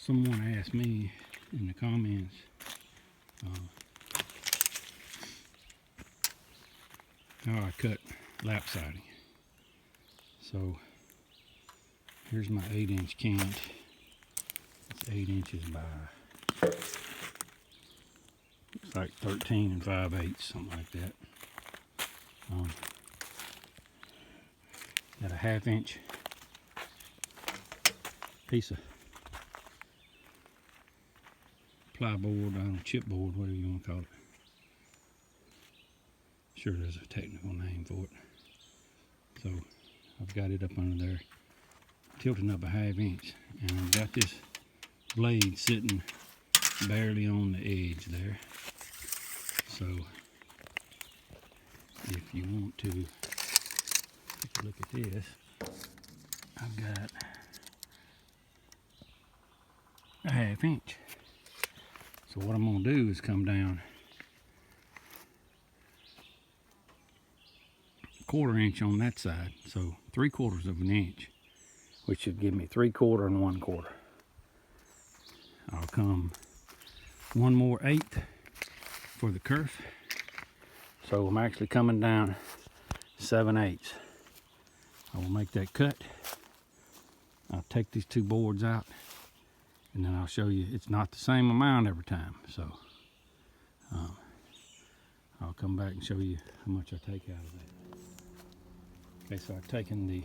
Someone asked me in the comments how I cut lapsiding. So here's my 8-inch cant. It's 8 inches by, looks like 13 5/8, something like that. Got a 1/2 inch piece of plyboard, chipboard, whatever you want to call it. Sure, there's a technical name for it. So I've got it up under there, tilting up a 1/2 inch, and I've got this blade sitting barely on the edge there. So if you want to take a look at this, I've got a 1/2 inch. So what I'm going to do is come down 1/4 inch on that side, so 3/4 of an inch, which should give me 3/4 and 1/4. I'll come 1 more 1/8 for the kerf, so I'm actually coming down 7/8. I will make that cut. I'll take these 2 boards out, and then I'll show you it's not the same amount every time. So I'll come back and show you how much I take out of that. Okay, so I've taken my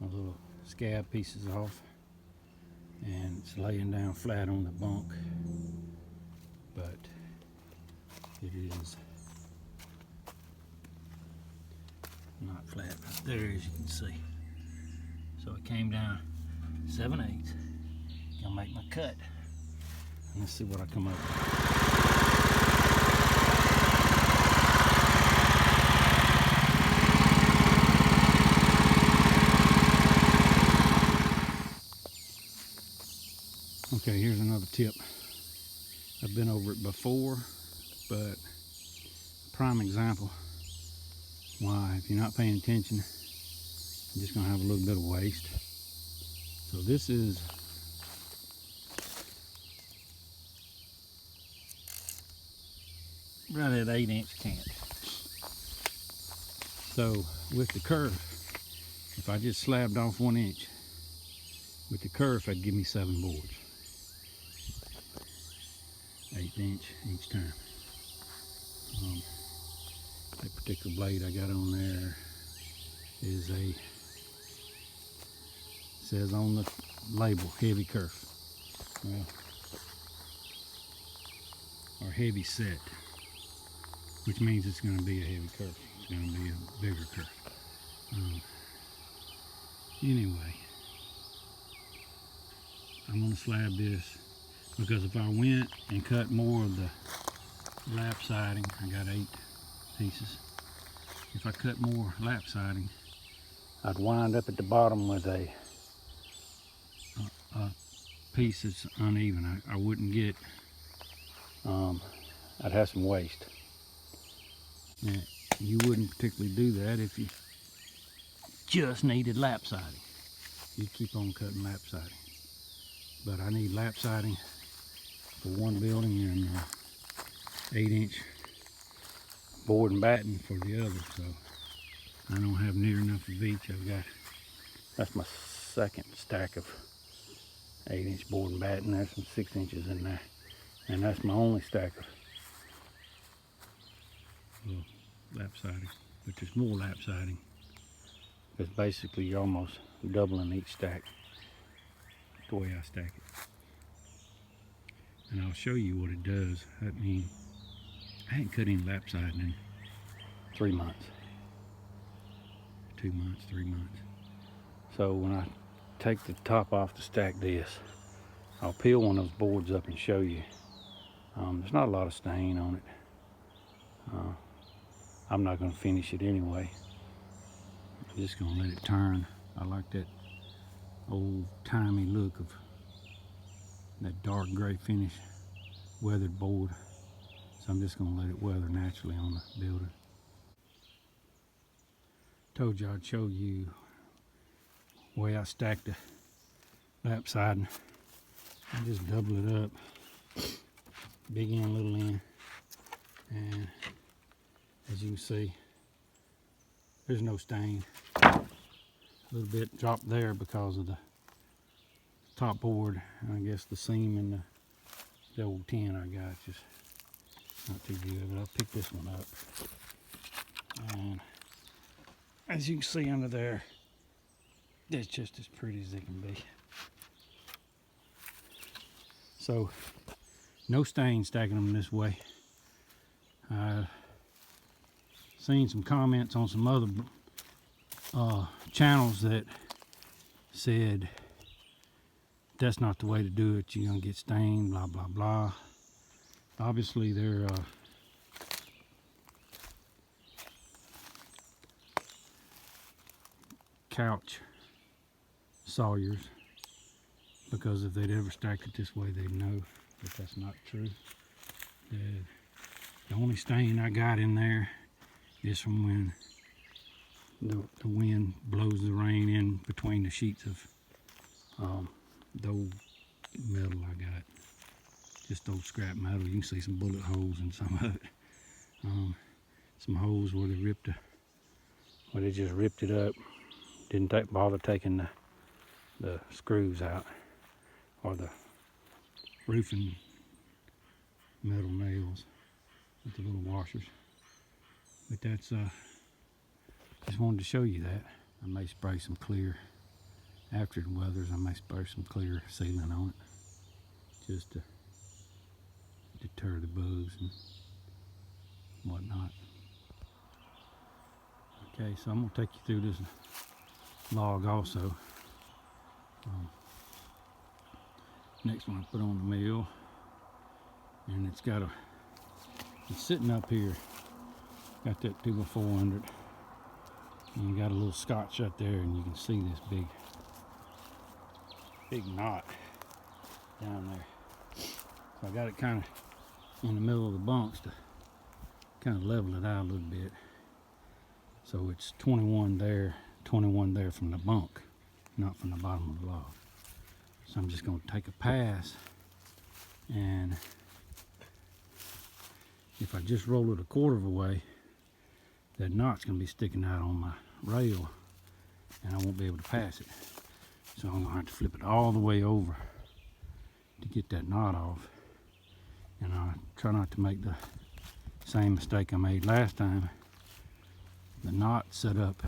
little scab pieces off, and it's laying down flat on the bunk, but it is not flat right there, as you can see. So it came down 7/8. Gonna make my cut, and let's see what I come up with. Okay, here's another tip. I've been over it before, but prime example why, if you're not paying attention, you're just gonna have a little bit of waste. So this is right at 8-inch cant. So with the kerf, if I just slabbed off 1 inch, with the kerf, that'd give me 7 boards. 1/8 inch each time. That particular blade I got on there is says on the label, heavy kerf. Well, or heavy set, which means it's going to be a heavy kerf. It's going to be a bigger kerf. Anyway, I'm going to slab this, because if I went and cut more of the lap siding, I got 8 pieces. If I cut more lap siding, I'd wind up at the bottom with a piece that's uneven. I wouldn't get, I'd have some waste. Now, you wouldn't particularly do that if you just needed lap siding. You'd keep on cutting lap siding. But I need lap siding for one building and 8-inch board and batten for the other, so I don't have near enough of each. That's my second stack of 8-inch board and batten. There's some 6 inches in there, and that's my only stack of lap siding, which is more lap siding, because basically you're almost doubling each stack the way I stack it. And I'll show you what it does. I mean, I hadn't cut any lap siding in 3 months. 2 months, 3 months. So when I take the top off to stack this, I'll peel one of those boards up and show you. There's not a lot of stain on it. I'm not going to finish it anyway. I'm just going to let it turn. I like that old-timey look of that dark gray finish weathered board. So I'm just going to let it weather naturally on the building. Told you I'd show you the way I stack the lapsiding. I just double it up, big end, little end, and as you can see, there's no stain. A little bit dropped there because of the top board, and I guess the seam in the old tin I got just not too good, but I'll pick this one up. And as you can see under there, it's just as pretty as it can be. So, no stain stacking them this way. I've seen some comments on some other channels that said that's not the way to do it, you're gonna get stained, blah blah blah. Obviously they're couch sawyers, because if they'd ever stacked it this way they'd know that that's not true. The only stain I got in there is from when the wind blows the rain in between the sheets of the old metal I got. Just old scrap metal. You can see some bullet holes in some of it. Some holes where they just ripped it up. Didn't bother taking the screws out, or the roofing metal nails with the little washers. But that's just wanted to show you that. I may spray some clear after it weathers. I may spray some clear sealant on it just to deter the bugs and whatnot. Okay, so I'm gonna take you through this log also. Next one I put on the mill, and it's sitting up here. Got that 2x4 under it, and you got a little scotch right there, and you can see this big knot down there. So I got it kind of in the middle of the bunks to kind of level it out a little bit. So it's 21 there from the bunk, not from the bottom of the log. So I'm just going to take a pass, and if I just roll it a quarter of a way, that knot's going to be sticking out on my rail, and I won't be able to pass it. So I'm going to have to flip it all the way over to get that knot off. And I try not to make the same mistake I made last time. The knot set up,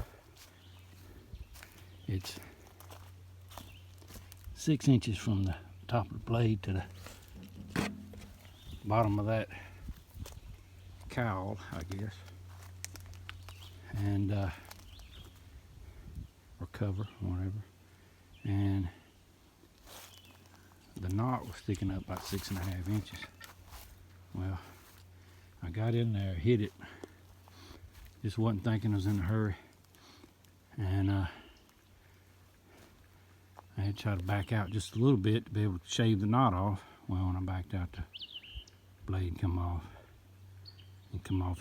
it's 6 inches from the top of the blade to the bottom of that cowl, I guess, and or cover, whatever. And the knot was sticking up about 6.5 inches. Well, I got in there, hit it, just wasn't thinking I was in a hurry, and I had to try to back out just a little bit to be able to shave the knot off. Well, when I backed out, the blade come off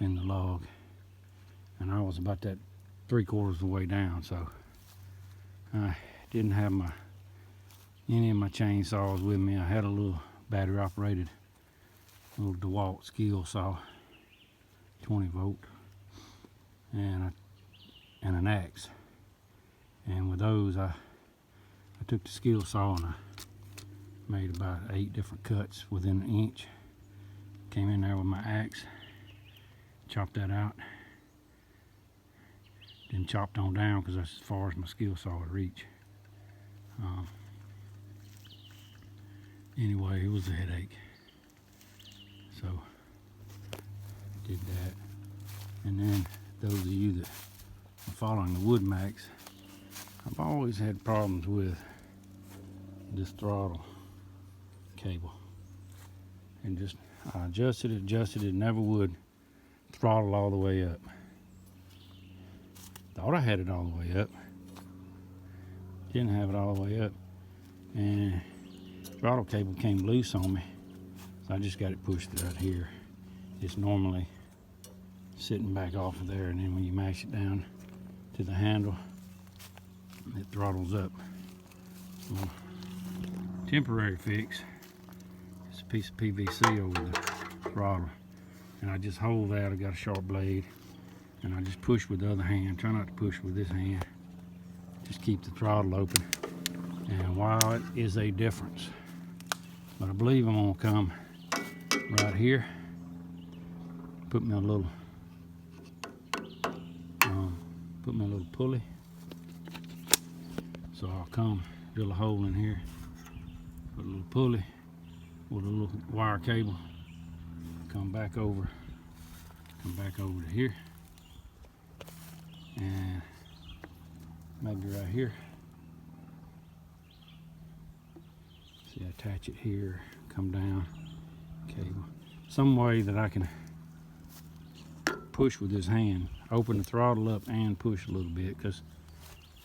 in the log, and I was about that 3/4 of the way down, so I didn't have any of my chainsaws with me. I had a little battery operated little DeWalt skill saw, 20 volt, and an axe. And with those, I took the skill saw and I made about 8 different cuts within an inch. Came in there with my axe, chopped that out, then chopped on down because that's as far as my skill saw would reach. Anyway, it was a headache, so did that. And then those of you that are following the Woodmaxx, I've always had problems with this throttle cable, and just I adjusted it, never would throttle all the way up. Thought I had it all the way up, didn't have it all the way up, and throttle cable came loose on me, so I just got it pushed right here. It's normally sitting back off of there, and then when you mash it down to the handle, it throttles up. So temporary fix. It's a piece of PVC over the throttle. And I just hold that, I got a sharp blade. And I just push with the other hand. Try not to push with this hand. Just keep the throttle open. And while it is a difference, but I believe I'm gonna come right here, put me a little pulley. So I'll come drill a hole in here, put a little pulley with a little wire cable, come back over to here, and maybe right here. See, I attach it here, come down, cable. Some way that I can push with this hand, open the throttle up and push a little bit, because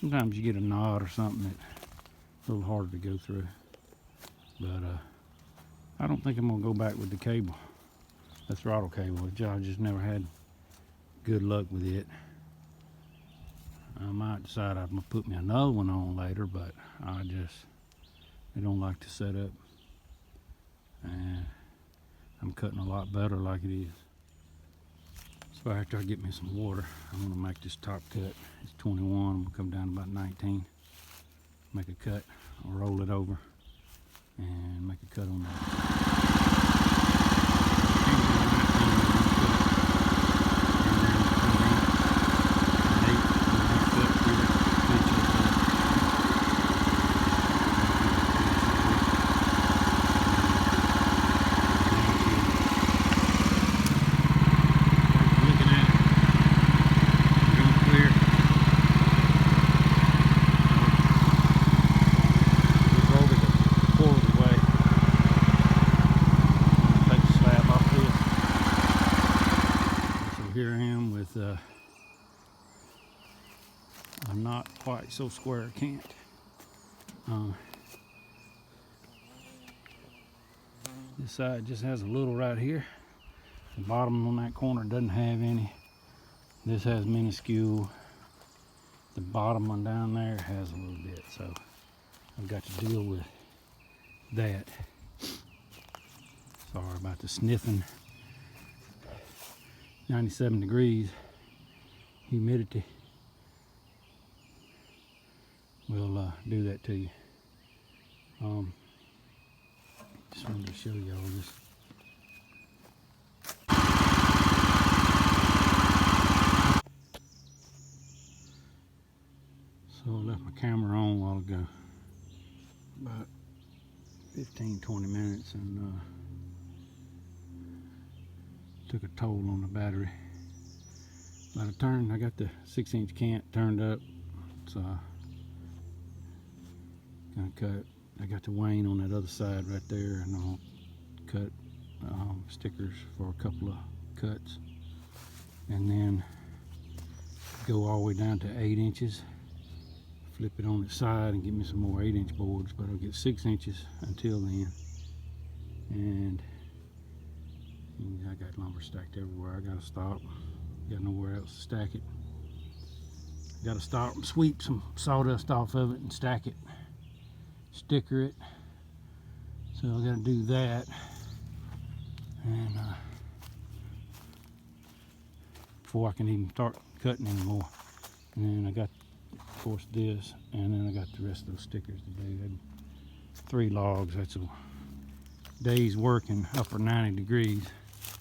sometimes you get a knot or something that's a little harder to go through. But I don't think I'm gonna go back with the cable, the throttle cable. I just never had good luck with it. I might decide I'm gonna put me another one on later, but I don't like to set up, and I'm cutting a lot better like it is. So after I get me some water, I'm gonna make this top cut. It's 21, I'm gonna come down to about 19. Make a cut, I'll roll it over and make a cut on that. Here I am with a not quite so square cant. This side just has a little right here. The bottom on that corner doesn't have any. This has minuscule. The bottom one down there has a little bit, so I've got to deal with that. Sorry about the sniffing. 97 degrees, humidity will do that to you. Just wanted to show y'all this. So I left my camera on a while ago, about 15-20 minutes, and took a toll on the battery. But I got the 6-inch cant turned up, so gonna cut. I got the wane on that other side right there, and I'll cut stickers for a couple of cuts, and then go all the way down to 8 inches, flip it on its side and get me some more 8-inch boards, but I'll get 6 inches until then. And I got lumber stacked everywhere. I gotta stop. Got nowhere else to stack it. Gotta stop and sweep some sawdust off of it and stack it. Sticker it. So I gotta do that. And before I can even start cutting anymore. And then I got, of course, this, and then I got the rest of those stickers to do. 3 logs. That's a day's work in upper 90 degrees.